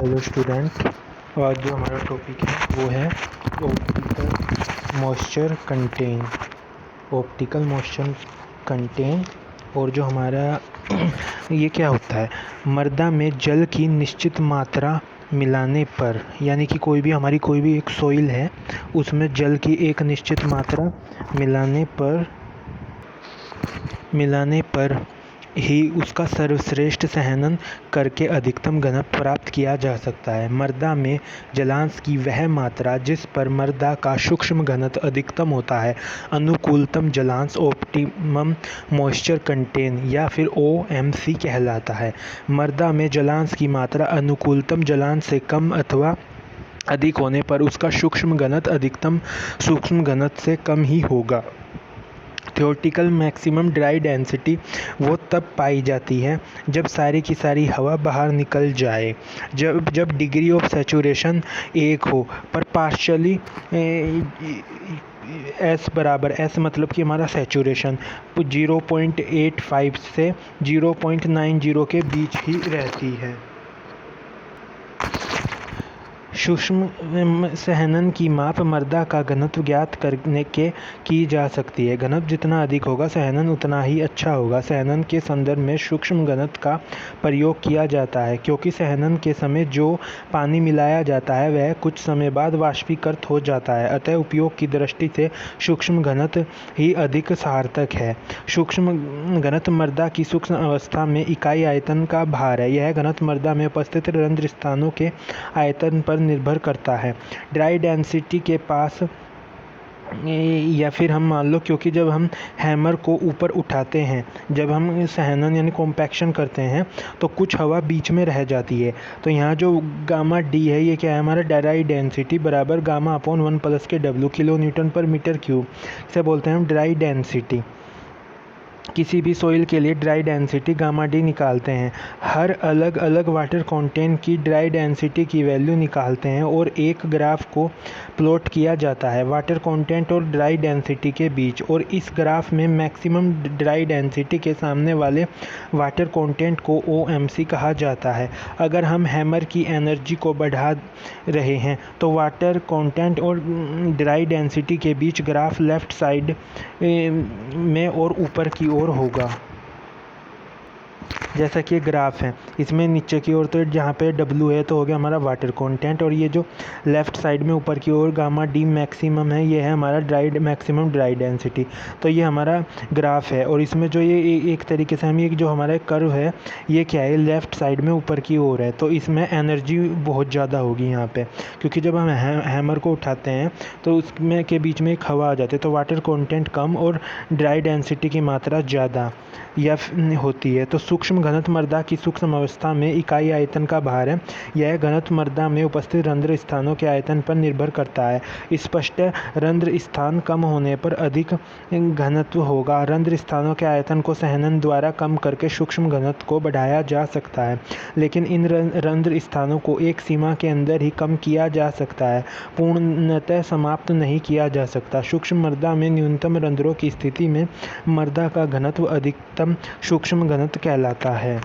Hello student. आज जो हमारा टॉपिक है वो है ऑप्टिकल मॉइस्चर कंटेंट। और जो हमारा ये क्या होता है, मृदा में जल की निश्चित मात्रा मिलाने पर, यानी कि कोई भी एक सॉइल है उसमें जल की एक निश्चित मात्रा मिलाने पर ही उसका सर्वश्रेष्ठ सहनन करके अधिकतम घनत्व प्राप्त किया जा सकता है। मृदा में जलांश की वह मात्रा जिस पर मृदा का सूक्ष्म घनत्व अधिकतम होता है अनुकूलतम जलांश ऑप्टिमम मॉइस्चर कंटेंट या फिर OMC कहलाता है। मृदा में जलांश की मात्रा अनुकूलतम जलांश से कम अथवा अधिक होने पर उसका सूक्ष्म घनत्व अधिकतम सूक्ष्म घनत्व से कम ही होगा। थ्योरेटिकल मैक्सिमम ड्राई डेंसिटी वो तब पाई जाती है जब सारी की सारी हवा बाहर निकल जाए, जब डिग्री ऑफ सैचुरेशन 1 हो पर पार्शियली S मतलब कि हमारा सैचुरेशन 0.85 से 0.90 के बीच ही रहती है। सूक्ष्म सहनन की माप मृदा का घनत्व ज्ञात करने के की जा सकती है। घनत्व जितना अधिक होगा सहनन उतना ही अच्छा होगा। सहनन के संदर्भ में सूक्ष्म घनत्व का प्रयोग किया जाता है क्योंकि सहनन के समय जो पानी मिलाया जाता है वह कुछ समय बाद वाष्पीकृत हो जाता है। अतः उपयोग की दृष्टि से सूक्ष्म घनत्व ही अधिक सार्थक है। सूक्ष्म घनत्व मृदा की सूक्ष्म अवस्था में इकाई आयतन का भार है। यह घनत्व मृदा में उपस्थित रंध्र स्थानों के आयतन पर निर्भर करता है। ड्राई डेंसिटी के पास या फिर हम मान लो, क्योंकि जब हम हैमर को ऊपर उठाते हैं, जब हम सहनन यानी कॉम्पैक्शन करते हैं तो कुछ हवा बीच में रह जाती है। तो यहाँ जो गामा डी है ये क्या है, हमारा ड्राई डेंसिटी बराबर गामा अपॉन 1 प्लस के W किलो न्यूटन पर मीटर क्यूब, इसे बोलते हैं हम ड्राई डेंसिटी। किसी भी सॉइल के लिए ड्राई डेंसिटी गामा डी निकालते हैं। हर अलग अलग वाटर कंटेंट की ड्राई डेंसिटी की वैल्यू निकालते हैं और एक ग्राफ को प्लॉट किया जाता है वाटर कंटेंट और ड्राई डेंसिटी के बीच, और इस ग्राफ में मैक्सिमम ड्राई डेंसिटी के सामने वाले वाटर कंटेंट को OMC कहा जाता है। अगर हम हैमर की एनर्जी को बढ़ा रहे हैं तो वाटर कंटेंट और ड्राई डेंसिटी के बीच ग्राफ लेफ्ट साइड में और ऊपर की ओर होगा। जैसा कि ग्राफ है इसमें नीचे की ओर तो जहाँ पे W है तो हो गया हमारा वाटर कंटेंट, और ये जो लेफ़्ट साइड में ऊपर की ओर गामा डी मैक्सिमम है ये है हमारा मैक्सिमम ड्राई डेंसिटी। तो ये हमारा ग्राफ है, और इसमें जो ये एक तरीके से हम ये जो हमारा कर्व है ये क्या है, लेफ़्ट साइड में ऊपर की ओर है। तो इसमें एनर्जी बहुत ज़्यादा होगी यहाँ पर, क्योंकि जब हम हैमर को उठाते हैं तो उसमें के बीच में एक हवा आ जाती है, तो वाटर कंटेंट कम और ड्राई डेंसिटी की मात्रा ज़्यादा या होती है। तो सूक्ष्म घनत्व मृदा की सूक्ष्म अवस्था में इकाई आयतन का भार है। यह घनत्व मृदा में उपस्थित रंध्र स्थानों के आयतन पर निर्भर करता है। स्पष्ट रंध्र स्थान कम होने पर अधिक घनत्व होगा। रंध्र स्थानों के आयतन को सहनन द्वारा कम करके सूक्ष्म घनत्व को बढ़ाया जा सकता है, लेकिन इन रंध्र स्थानों को एक सीमा के अंदर ही कम किया जा सकता है, पूर्णतः समाप्त नहीं किया जा सकता। सूक्ष्म मृदा में न्यूनतम रंध्रों की स्थिति में मृदा का घनत्व अधिकतम सूक्ष्म घनत्व कहलाता है।